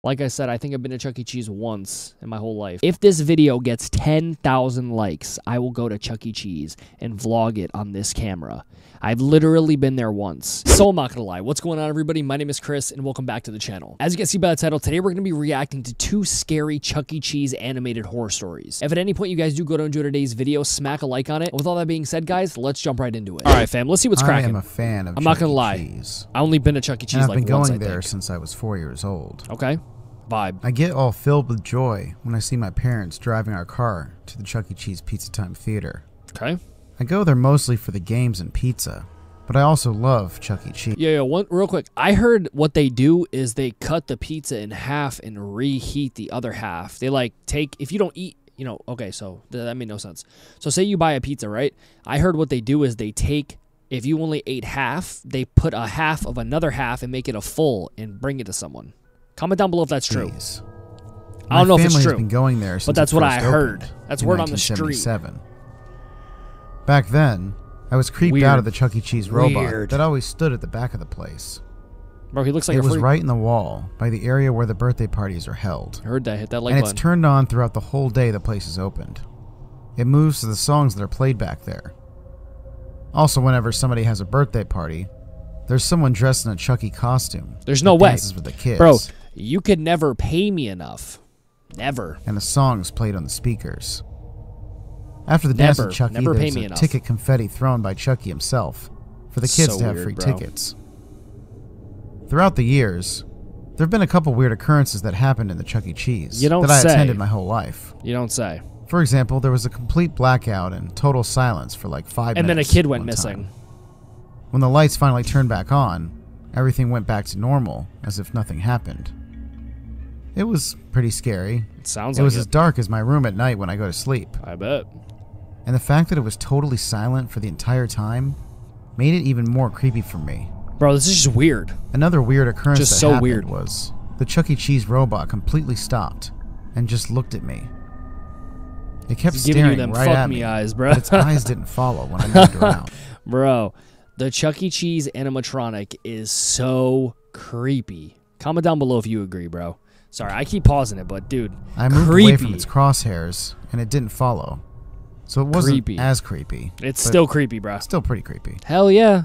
Like I said, I think I've been to Chuck E. Cheese once in my whole life. If this video gets 10,000 likes, I will go to Chuck E. Cheese and vlog it on this camera. I've literally been there once. So I'm not gonna lie. What's going on, everybody? My name is Chris, and welcome back to the channel. As you can see by the title, today we're gonna be reacting to 2 scary Chuck E. Cheese animated horror stories. If at any point you guys do go to enjoy today's video, smack a like on it. With all that being said, guys, let's jump right into it. All right, fam, let's see what's cracking. I am a fan of I'm not gonna lie. Cheese. I only been to Chuck E. Cheese and like I've been once, going I there think. since I was 4 years old. Okay, vibe. I get all filled with joy when I see my parents driving our car to the Chuck E. Cheese Pizza Time Theater. Okay. I go there mostly for the games and pizza, but I also love Chuck E. Cheese. Yeah, real quick. I heard what they do is they cut the pizza in half and reheat the other half. They like take, if you don't eat, you know, okay, so that made no sense. So say you buy a pizza, right? I heard what they do is they take, if you only ate half, they put a half of another half and make it a full and bring it to someone. Comment down below if that's true. I don't know if it's true. My family has been going there since but that's what I opened heard. That's word on the street. Back then, I was creeped out of the Chuck E. Cheese robot that always stood at the back of the place. Bro, he looks like it was right in the wall by the area where the birthday parties are held. I heard that. Hit that like button. button. It's turned on throughout the whole day the place is opened. It moves to the songs that are played back there. Also, whenever somebody has a birthday party, there's someone dressed in a Chuck E. costume. There's no way. Dances with the kids. Bro, you could never pay me enough. Never. And the songs played on the speakers. After the dance at Chuck E., there's a ticket confetti thrown by Chuck E. himself for the kids to have free tickets. Throughout the years, there have been a couple weird occurrences that happened in the Chuck E. Cheese that I attended my whole life. You don't say. For example, there was a complete blackout and total silence for like 5 minutes. And then a kid went missing. When the lights finally turned back on, everything went back to normal, as if nothing happened. It was pretty scary. It sounds like it was as dark as my room at night when I go to sleep. I bet. And the fact that it was totally silent for the entire time made it even more creepy for me. Bro, this is just weird. Another weird occurrence just that so happened weird. was the Chuck E. Cheese robot completely stopped and just looked at me. It kept staring right at me, eyes, bro. But its eyes didn't follow when I moved around. Bro, the Chuck E. Cheese animatronic is so creepy. Comment down below if you agree, bro. Sorry, I keep pausing it, but dude, I moved away from its crosshairs, and it didn't follow. So it wasn't as creepy. It's still creepy, bro. Still pretty creepy. Hell yeah.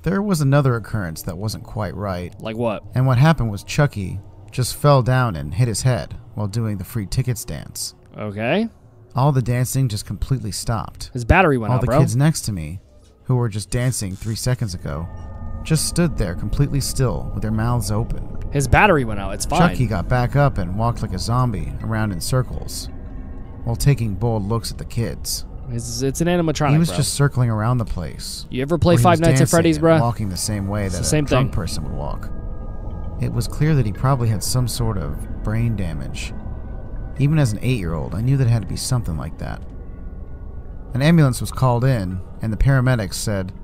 There was another occurrence that wasn't quite right. Like what? And what happened was Chuck E. just fell down and hit his head while doing the free tickets dance. Okay. All the dancing just completely stopped. His battery went out, bro. All the kids next to me, who were just dancing 3 seconds ago, just stood there completely still with their mouths open. His battery went out. It's fine. Chuck E. got back up and walked like a zombie around in circles while taking bold looks at the kids. It's an animatronic, He was just circling around the place. You ever play Five Nights at Freddy's, bro? Walking the same way that a drunk person would walk. It was clear that he probably had some sort of brain damage. Even as an 8-year-old, I knew that it had to be something like that. An ambulance was called in, and the paramedics said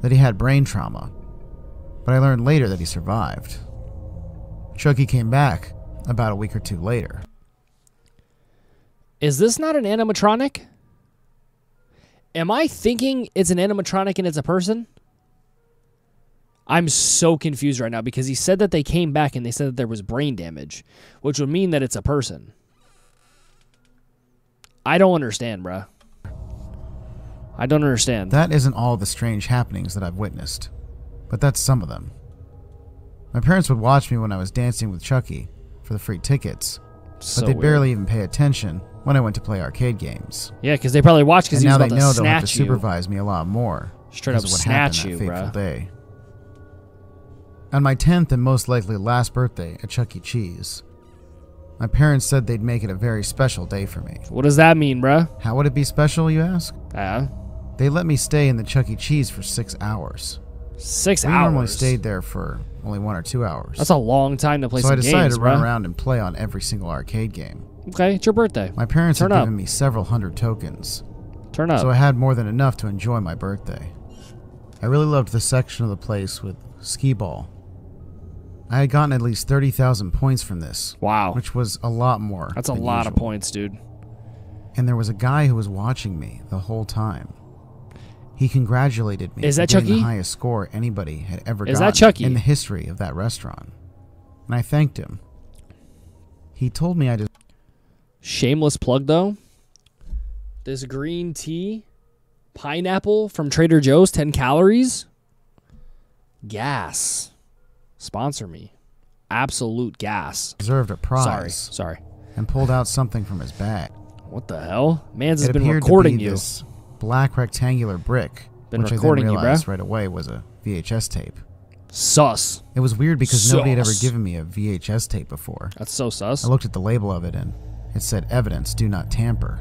that he had brain trauma. But I learned later that he survived. Chuck E. came back about a week or 2 later. Is this not an animatronic? Am I thinking it's an animatronic and it's a person? I'm so confused right now because he said that they came back and they said that there was brain damage, which would mean that it's a person. I don't understand, bruh. I don't understand. That isn't all the strange happenings that I've witnessed, but that's some of them. My parents would watch me when I was dancing with Chuck E. for the free tickets, but they'd barely even pay attention when I went to play arcade games. Yeah, because they probably watched because he was about to snatch you. Now they know they'll have to supervise me a lot more. Straight up snatch you, bro. Day. On my 10th and most likely last birthday at Chuck E. Cheese, my parents said they'd make it a very special day for me. What does that mean, bruh? How would it be special, you ask? Yeah. They let me stay in the Chuck E. Cheese for 6 hours. 6 hours? We normally stayed there for only 1 or 2 hours. That's a long time to play some games, So I decided to run around and play on every single arcade game. Okay, it's your birthday. My parents had given me several hundred tokens. Turn up. So I had more than enough to enjoy my birthday. I really loved the section of the place with skee-ball. I had gotten at least 30,000 points from this. Wow. Which was a lot more. That's a lot of points, dude. And there was a guy who was watching me the whole time. He congratulated me for getting the highest score anybody had ever gotten in the history of that restaurant. And I thanked him. He told me I just... Shameless plug, though. This green tea, pineapple from Trader Joe's, 10 calories. Gas. Sponsor me. Absolute gas. Deserved a prize. Sorry. And pulled out something from his bag. What the hell? Mans has It been appeared recording to be you. This black rectangular brick, Been which recording I you, then realized bruh. right away was a VHS tape. Sus. It was weird because nobody had ever Sus. given me a VHS tape before. That's so sus. I looked at the label of it and it said, "Evidence, do not tamper."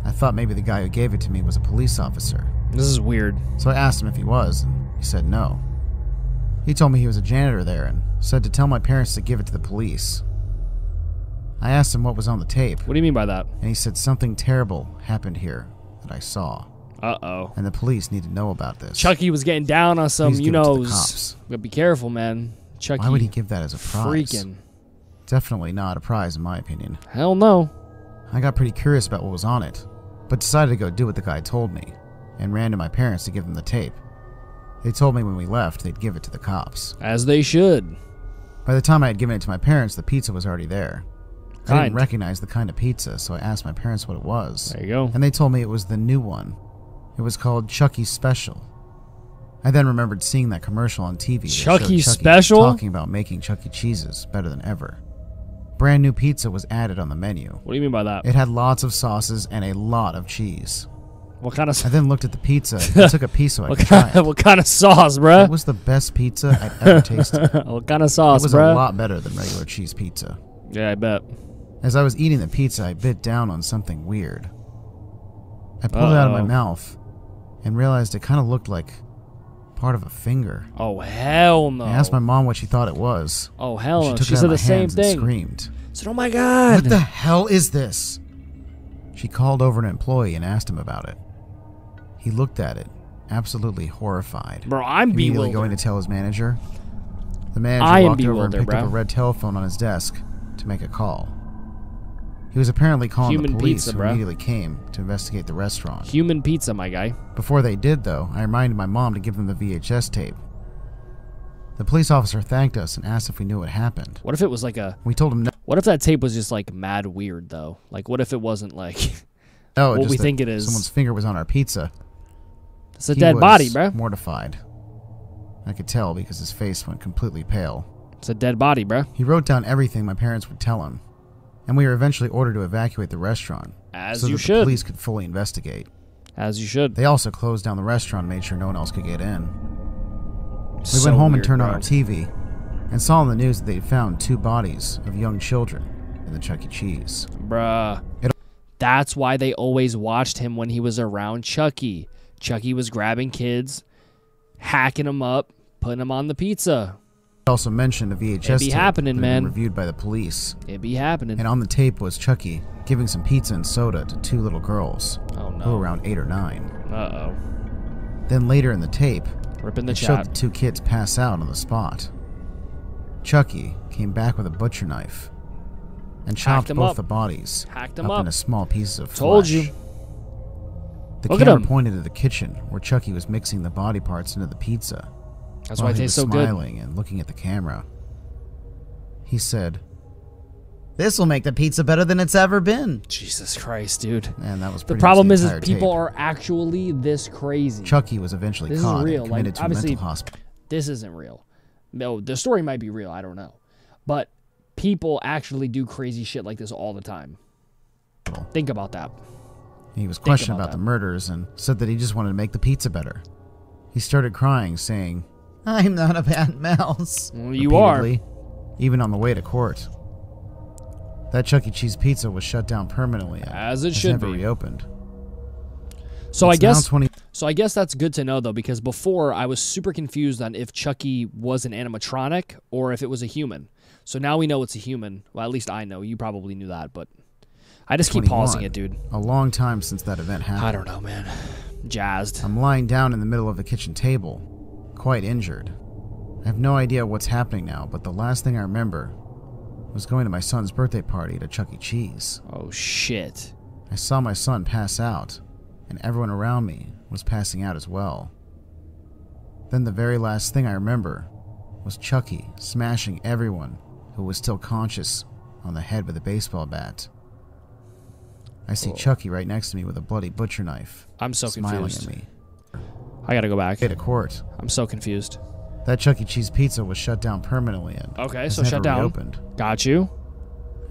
I thought maybe the guy who gave it to me was a police officer. This is weird. So I asked him if he was, and he said no. He told me he was a janitor there and said to tell my parents to give it to the police. I asked him what was on the tape, What do you mean by that? and he said something terrible happened here that I saw, Uh-oh. and the police need to know about this. Chucky was getting down on some, Please you give it to the know, cops. gotta be careful, man. Chucky. Why would he give that as a prize? Freaking. Definitely not a prize in my opinion. Hell no. I got pretty curious about what was on it, but decided to go do what the guy told me, and ran to my parents to give them the tape. They told me when we left they'd give it to the cops. As they should. By the time I had given it to my parents, the pizza was already there. I Kind. didn't recognize the kind of pizza, so I asked my parents what it was. There you go. And they told me it was the new one. It was called Chucky's Special. I then remembered seeing that commercial on TV. that showed Chucky's Chucky Special? talking about making Chuck E. Cheese's better than ever. Brand new pizza was added on the menu. What do you mean by that? It had lots of sauces and a lot of cheese. What kind of I then looked at the pizza and took a piece so I could try it. what kind of sauce, bruh? It was the best pizza I'd ever tasted. It What kind of sauce, was bruh? a lot better than regular cheese pizza. Yeah, I bet. As I was eating the pizza, I bit down on something weird. I pulled it out of my mouth and realized it kind of looked like part of a finger. Oh, hell no. I asked my mom what she thought it was. Oh, hell She no. took She it out said of the my same hands and thing. screamed. I said, oh my God. What the hell is this? She called over an employee and asked him about it. He looked at it, absolutely horrified. Bro, I'm Immediately bewildered. going to tell his manager. The manager I am walked over and bewildered, picked up a bro. red telephone on his desk to make a call. He was apparently calling Human the police, pizza, who bro. immediately came to investigate the restaurant. Human pizza, my guy. Before they did, though, I reminded my mom to give them the VHS tape. The police officer thanked us and asked if we knew what happened. What if it was like a... We told him no. What if that tape was just like mad weird, though? Like, what if it wasn't like... Oh, what just we that think it is. Someone's finger was on our pizza. It's a He dead was body, bruh. mortified. I could tell because his face went completely pale. It's a dead body, bruh. He wrote down everything my parents would tell him, and we were eventually ordered to evacuate the restaurant As so you that should. the police could fully investigate. As you should. They also closed down the restaurant and made sure no one else could get in. We So went home weird, and turned on bro. our TV and saw on the news that they'd found 2 bodies of young children in the Chuck E. Cheese. Bruh. That's why they always watched him when he was around Chucky. Chucky was grabbing kids, hacking them up, putting them on the pizza. It also mentioned a VHS be tape happening, that had been man. reviewed by the police. It be happening. And on the tape was Chucky giving some pizza and soda to 2 little girls Oh, who were no. around 8 or 9. Uh-oh. Then later in the tape, Rip in the it showed chat. the 2 kids pass out on the spot. Chucky came back with a butcher knife and chopped them both up. the bodies Hacked them up up. into small pieces of Told flesh. you. The Look at camera him. pointed to the kitchen where Chucky was mixing the body parts into the pizza. That's while why it he tastes was so good. smiling and looking at the camera. He said, "This will make the pizza better than it's ever been." Jesus Christ, dude. And that was The pretty problem much is entire people tape. are actually this crazy. Chucky was eventually This is caught real, and like, committed to a obviously- mental hospital. This isn't real. No, the story might be real. I don't know. But people actually do crazy shit like this all the time. Think about that. He was questioned about about the that. murders and said that he just wanted to make the pizza better. He started crying, saying, "I'm not a bad mouse." Well, you are. repeatedly, even on the way to court. That Chuck E. Cheese pizza was shut down permanently. As it should never be. reopened. So I It's now guess 20 so I guess that's good to know though, because before I was super confused on if Chucky was an animatronic or if it was a human. So now we know it's a human. Well, at least I know. You probably knew that, but I just keep 21. pausing it, dude. A long time since that event happened. I don't know, man. Jazzed. I'm lying down in the middle of the kitchen table, quite injured. I have no idea what's happening now, but the last thing I remember was going to my son's birthday party at a Chuck E. Cheese. Oh shit. I saw my son pass out, and everyone around me was passing out as well. Then the very last thing I remember was Chucky smashing everyone who was still conscious on the head with a baseball bat. I see Chucky right next to me with a bloody butcher knife. I'm so smiling confused. at me. I gotta go back. Get a court. I'm so confused. That Chuck E. Cheese pizza was shut down permanently and Okay, has so never shut down. reopened. Got you.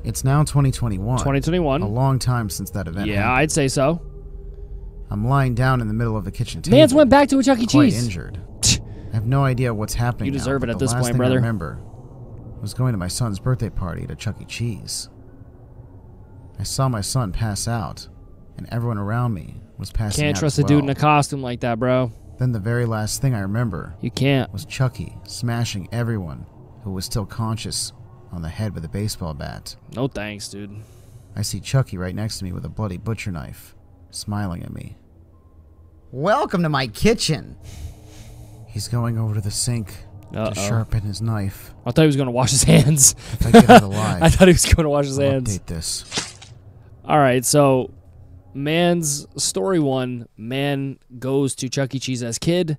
It's now 2021. 2021. A long time since that event Yeah, happened. I'd say so. I'm lying down in the middle of the kitchen table. Mans went back to a Chuck E. quite Cheese. injured. I have no idea what's happening. You deserve now, it at but the this last point, thing brother. I remember was going to my son's birthday party at a Chuck E. Cheese. I saw my son pass out, and everyone around me was passing out. Can't trust as a dude in well. a costume like that, bro. Then the very last thing I remember You can't. was Chucky smashing everyone who was still conscious on the head with a baseball bat. No thanks, dude. I see Chucky right next to me with a bloody butcher knife, smiling at me. Welcome to my kitchen. He's going over to the sink to sharpen his knife. I thought he was going to wash his hands. If I get out alive, I thought he was going to wash his I'll hands. update this. All right, so man's story one, man goes to Chuck E. Cheese as kid,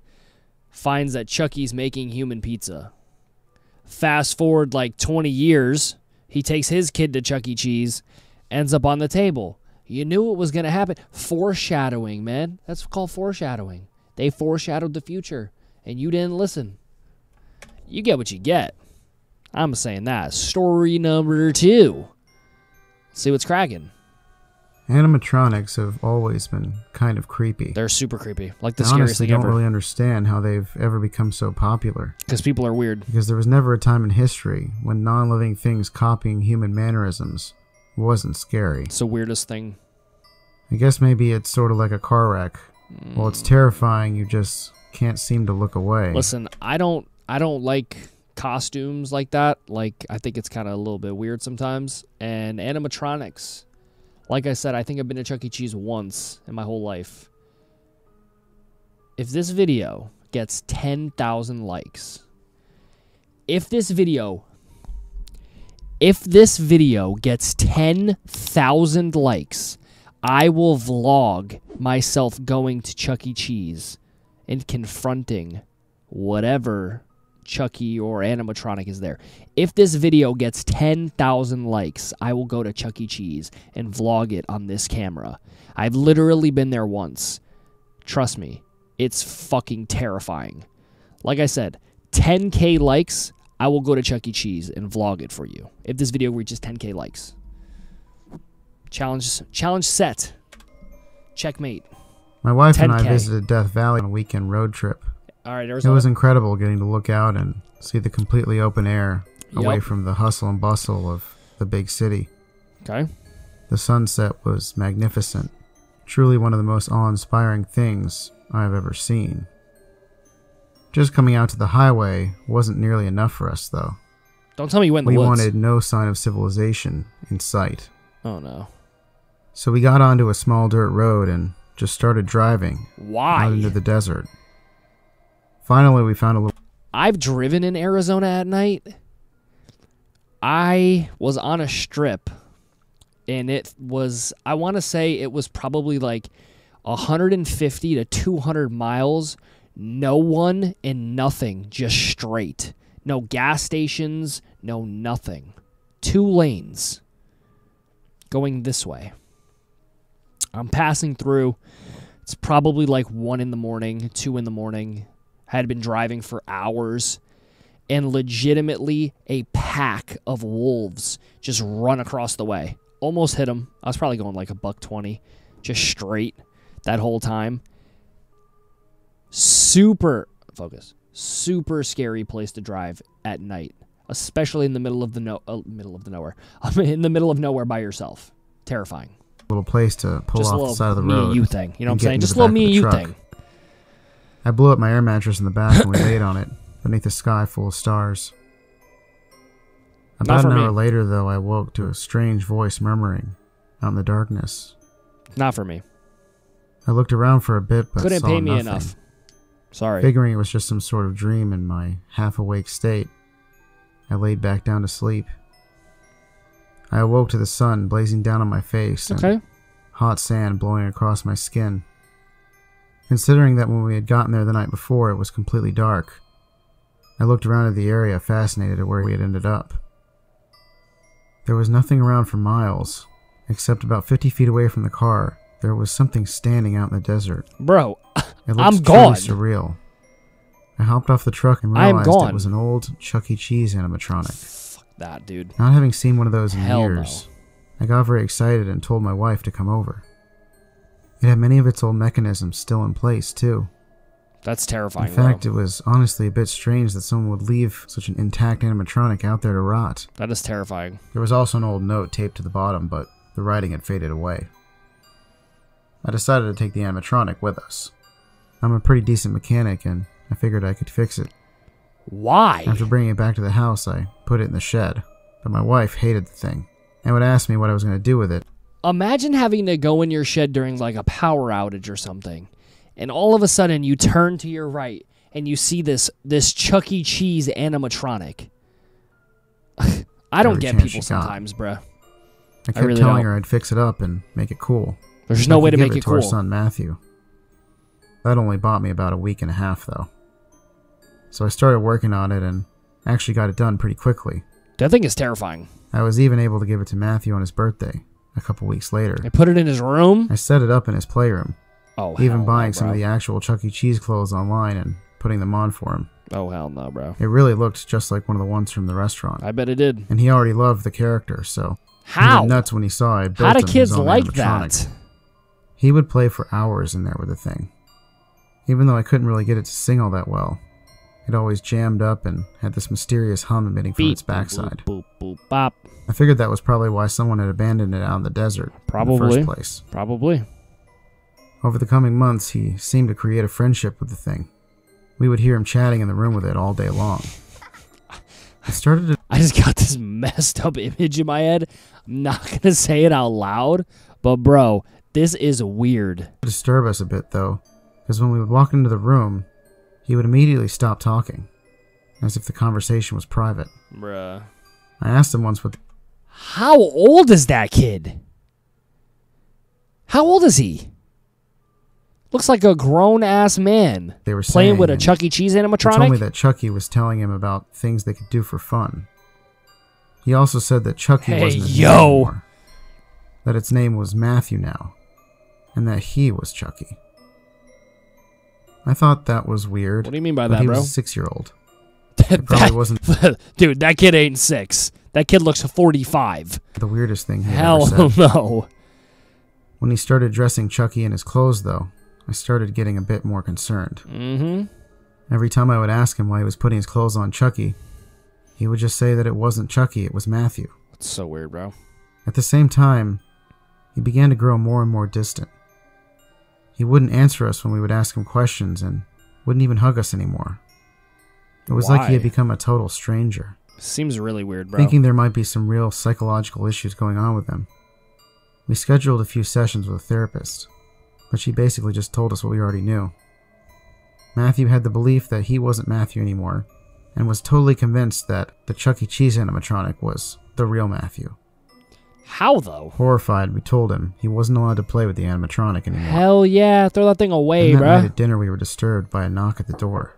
finds that Chucky's making human pizza. Fast forward like 20 years, he takes his kid to Chuck E. Cheese, ends up on the table. You knew it was going to happen. Foreshadowing, man. That's called foreshadowing. They foreshadowed the future, and you didn't listen. You get what you get. I'm saying that. Story number 2. See what's cracking. Animatronics have always been kind of creepy. They're super creepy. Like the I scariest honestly thing don't ever. really understand how they've ever become so popular. Because people are weird. Because there was never a time in history when non-living things copying human mannerisms wasn't scary. It's the weirdest thing. I guess maybe it's sort of like a car wreck. While it's terrifying, you just can't seem to look away. Listen, I don't like costumes like that. Like, I think it's kind of a little bit weird sometimes. And animatronics. Like I said, I think I've been to Chuck E. Cheese once in my whole life. If this video gets 10,000 likes, if this video gets 10,000 likes, I will vlog myself going to Chuck E. Cheese and confronting whatever Chucky or animatronic is there. If this video gets 10,000 likes, I will go to Chuck E. Cheese and vlog it on this camera. I've literally been there once. Trust me, it's fucking terrifying. Like I said, 10K likes, I will go to Chuck E. Cheese and vlog it for you. If this video reaches 10K likes. Challenge set. Checkmate. My wife and I 10K. visited Death Valley on a weekend road trip. All right, It Arizona. was incredible getting to look out and see the completely open air away Yep. from the hustle and bustle of the big city. Okay. The sunset was magnificent. Truly one of the most awe-inspiring things I've ever seen. Just coming out to the highway wasn't nearly enough for us, though. Don't tell me you went in We the woods. wanted no sign of civilization in sight. Oh, no. So we got onto a small dirt road and just started driving Why? out into the desert. Finally, we found a little... I've driven in Arizona at night. I was on a strip, and it was, I want to say it was probably like 150 to 200 miles, no one and nothing, just straight. No gas stations, no nothing. 2 lanes going this way. I'm passing through. It's probably like 1 in the morning, 2 in the morning. Had been driving for hours, and legitimately a pack of wolves just run across the way. Almost hit them. I was probably going like $120, just straight that whole time. Super scary place to drive at night, especially in the middle of the nowhere. In the middle of nowhere by yourself. Terrifying. little place to pull Just a off little the side of the me road. and you thing. You know what I'm and get saying? into Just a the little back me of and the you truck. thing. I blew up my air mattress in the back and we laid on it beneath a sky full of stars. About for an me. hour later, though, I woke to a strange voice murmuring out in the darkness. Not for me. I looked around for a bit, but Couldn't saw pay me nothing. enough. Sorry. Figuring it was just some sort of dream in my half-awake state, I laid back down to sleep. I awoke to the sun blazing down on my face and Okay. hot sand blowing across my skin. Considering that when we had gotten there the night before it was completely dark, I looked around at the area, fascinated at where we had ended up. There There was nothing around for miles, except about 50 feet away from the car, there was something standing out in the desert. Bro, It I'm looked gone. truly surreal. I hopped off the truck and I'm realized gone. it was an old Chuck E. Cheese animatronic. Fuck that, dude. Not having seen one of those in Hell years, I got very excited and told my wife to come over. It had many of its old mechanisms still in place, too. That's terrifying, In fact, bro. it was honestly a bit strange that someone would leave such an intact animatronic out there to rot. That is terrifying. There was also an old note taped to the bottom, but the writing had faded away. I decided to take the animatronic with us. I'm a pretty decent mechanic, and I figured I could fix it. Why? After bringing it back to the house, I put it in the shed, but my wife hated the thing and would ask me what I was going to do with it. Imagine having to go in your shed during like a power outage or something, and all of a sudden you turn to your right and you see this Chuck E. Cheese animatronic. I don't Every get chance people she got. sometimes, bruh. I kept really telling don't. her I'd fix it up and make it cool. There's I no could way to give make it to our cool. son Matthew. That only bought me about a week and a half, though. So I started working on it and actually got it done pretty quickly. That thing is terrifying. I was even able to give it to Matthew on his birthday, a couple weeks later. They put it in his room. I set it up in his playroom, Oh, even hell buying no, some of bro. the actual Chuck E. Cheese clothes online and putting them on for him. Oh, hell no, bro. It really looked just like one of the ones from the restaurant. I bet it did. And he already loved the character, so he How? went nuts when he saw I built How do him his kids own like animatronic. that? He would play for hours in there with the thing. Even though I couldn't really get it to sing all that well, it always jammed up and had this mysterious hum emitting from Beep, its backside. Boop, boop, boop, bop. I figured that was probably why someone had abandoned it out in the desert in the Probably. first place. Probably. Over the coming months, he seemed to create a friendship with the thing. We would hear him chatting in the room with it all day long. It started to I just got this messed up image in my head. I'm not going to say it out loud, but bro, this is weird. disturb us a bit, though, because when we would walk into the room, he would immediately stop talking, as if the conversation was private. Bruh. I asked him once what How old is that kid? How old is he? Looks like a grown-ass man. they were Playing saying, with a and Chuck E. Cheese he told me animatronic? that Chucky was telling him about things they could do for fun. He also said that Chucky Hey, wasn't his yo. name anymore, that its name was Matthew now, and that he was Chucky. I thought that was weird. What do you mean by but that, he bro? was a 6-year-old. It probably wasn't Dude, that kid ain't 6. That kid looks 45. the weirdest thing he had Hell ever said. no. When he started dressing Chucky in his clothes, though, I started getting a bit more concerned. Mm-hmm. Every time I would ask him why he was putting his clothes on Chucky, he would just say that it wasn't Chucky, it was Matthew. That's so weird, bro. At the same time, he began to grow more and more distant. He wouldn't answer us when we would ask him questions and wouldn't even hug us anymore. It was like he had Why? become a total stranger, Seems really weird, bro. thinking there might be some real psychological issues going on with him. We scheduled a few sessions with a therapist, but she basically just told us what we already knew. Matthew had the belief that he wasn't Matthew anymore, and was totally convinced that the Chuck E. Cheese animatronic was the real Matthew. How, though? Horrified, we told him he wasn't allowed to play with the animatronic anymore. Hell yeah. Throw that thing away, And that night bro. at dinner, we were disturbed by a knock at the door.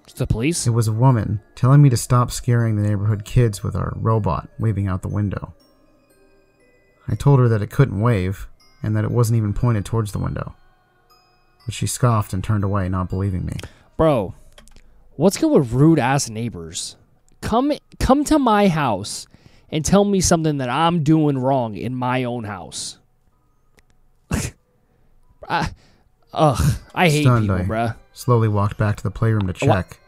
It's the police? It was a woman telling me to stop scaring the neighborhood kids with our robot waving out the window. I told her that it couldn't wave, and that it wasn't even pointed towards the window. But she scoffed and turned away, not believing me. Bro, what's good with rude-ass neighbors? Come to my house and tell me something that I'm doing wrong in my own house. I hate Stunned, people, I bruh. slowly walked back to the playroom to check.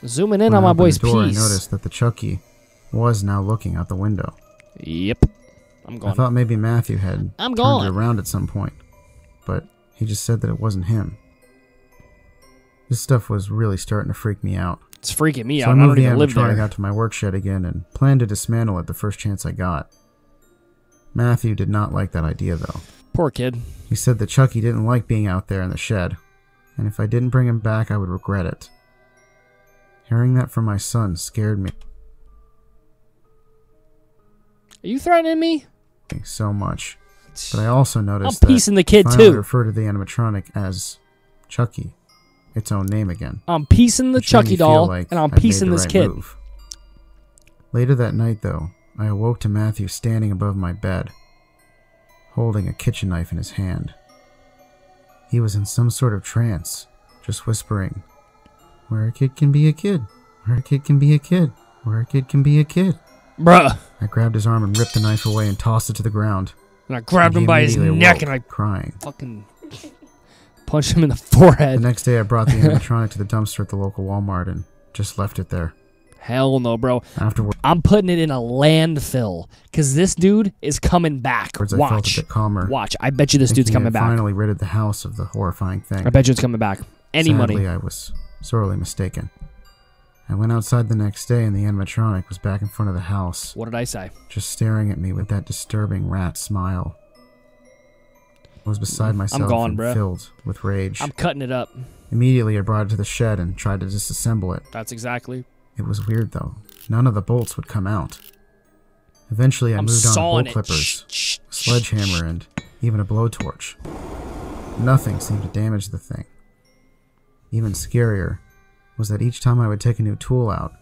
Zooming in When on I my opened boy's the door, piece. I noticed that the Chucky was now looking out the window. Yep. I'm I gone. thought maybe Matthew had I'm turned gone. it around at some point, but he just said that it wasn't him. This stuff was really starting to freak me out. It's freaking me So out. I I don't moved the even live animatronic there. out to my work shed again and planned to dismantle it the first chance I got. Matthew did not like that idea, though. Poor kid. He said that Chucky didn't like being out there in the shed, and if I didn't bring him back, I would regret it. Hearing that from my son scared me Are you threatening me? so much. But I also noticed I'm piecing the kid, that finally too. refer to the animatronic as Chucky, its own name again. I'm piecing the which made me Chucky feel doll, like and I'm I'd made piecing the this right kid. move. Later that night, though, I awoke to Matthew standing above my bed, holding a kitchen knife in his hand. He was in some sort of trance, just whispering, "Where a kid can be a kid, where a kid can be a kid, where a kid can be a kid." Bruh. I grabbed his arm and ripped the knife away and tossed it to the ground. And I grabbed him by his neck and I crying. fucking punched him in the forehead. The next day I brought the animatronic to the dumpster at the local Walmart and just left it there. Hell no, bro. Afterwards, I'm putting it in a landfill because this dude is coming back. I felt a Watch. bit calmer. Watch. I bet you this dude's coming back. Finally ridded the house of the horrifying thing. I bet you it's coming back. Any Sadly, money. I was sorely mistaken. I went outside the next day and the animatronic was back in front of the house, What did I say? just staring at me with that disturbing rat smile. I was beside myself gone, and bruh. filled with rage. I'm cutting it up. Immediately, I brought it to the shed and tried to disassemble it. That's exactly. It was weird, though. None of the bolts would come out. Eventually, I I'm moved on to sawing bolt it. clippers, a sledgehammer, and even a blowtorch. Nothing seemed to damage the thing. Even scarier was that each time I would take a new tool out,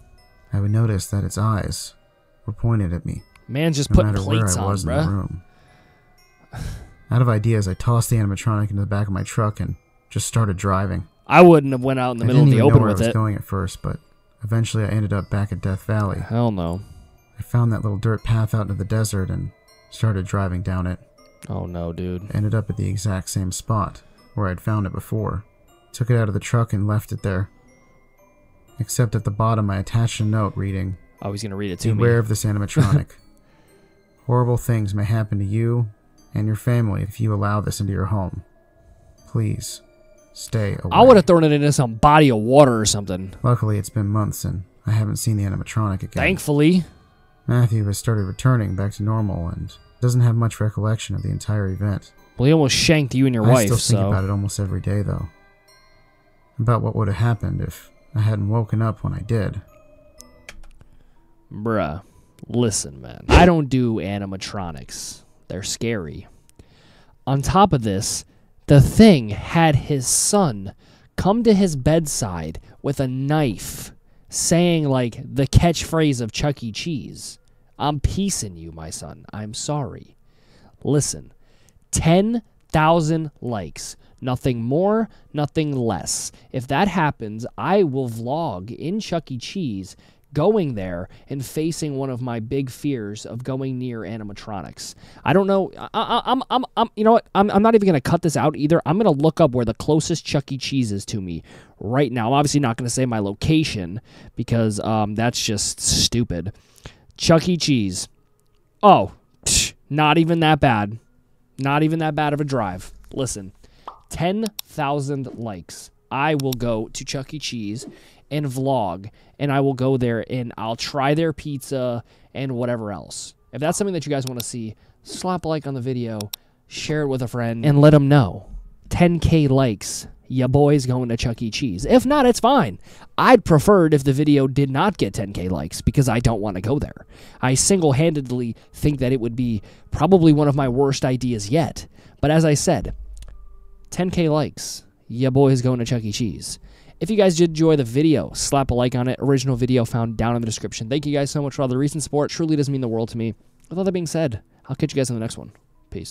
I would notice that its eyes were pointed at me, Man's just no putting matter where plates I on, was in the bruh. room. Out of ideas, I tossed the animatronic into the back of my truck and just started driving. I wouldn't have went out in the middle of I didn't the even know open where with I was it. going at first, but eventually I ended up back at Death Valley. Hell no. I found that little dirt path out into the desert and started driving down it. Oh no, dude. I ended up at the exact same spot where I'd found it before. Took it out of the truck and left it there. Except at the bottom I attached a note reading, Oh, he's gonna read it to me. "Beware of this animatronic. Horrible things may happen to you and your family if you allow this into your home. Please, stay away." I would have thrown it into some body of water or something. Luckily, it's been months and I haven't seen the animatronic again. Thankfully. Matthew has started returning back to normal and doesn't have much recollection of the entire event. Well, he almost shanked you and your I wife, still think so... about it almost every day, though. About what would have happened if I hadn't woken up when I did. Bruh. Listen, man. I don't do animatronics. They're scary. On top of this, the thing had his son come to his bedside with a knife, saying, like, the catchphrase of Chuck E. Cheese. "I'm piecing you, my son. I'm sorry." Listen. 10,000 likes. Nothing more, nothing less. If that happens, I will vlog in Chuck E. Cheese going there and facing one of my big fears of going near animatronics. I don't know. You know what? I'm not even going to cut this out either. I'm going to look up where the closest Chuck E. Cheese is to me right now. I'm obviously not going to say my location because that's just stupid. Chuck E. Cheese. Oh, not even that bad. Not even that bad of a drive. Listen, 10,000 likes. I will go to Chuck E. Cheese and vlog, and I will go there and I'll try their pizza and whatever else. If that's something that you guys want to see, slap a like on the video, share it with a friend, and let them know. 10K likes. Ya boy's going to Chuck E. Cheese. If not, it's fine. I'd prefer it if the video did not get 10K likes because I don't want to go there. I single-handedly think that it would be probably one of my worst ideas yet. But as I said, 10K likes. Ya boy's going to Chuck E. Cheese. If you guys did enjoy the video, slap a like on it. Original video found down in the description. Thank you guys so much for all the recent support. Truly does mean the world to me. With all that being said, I'll catch you guys in the next one. Peace.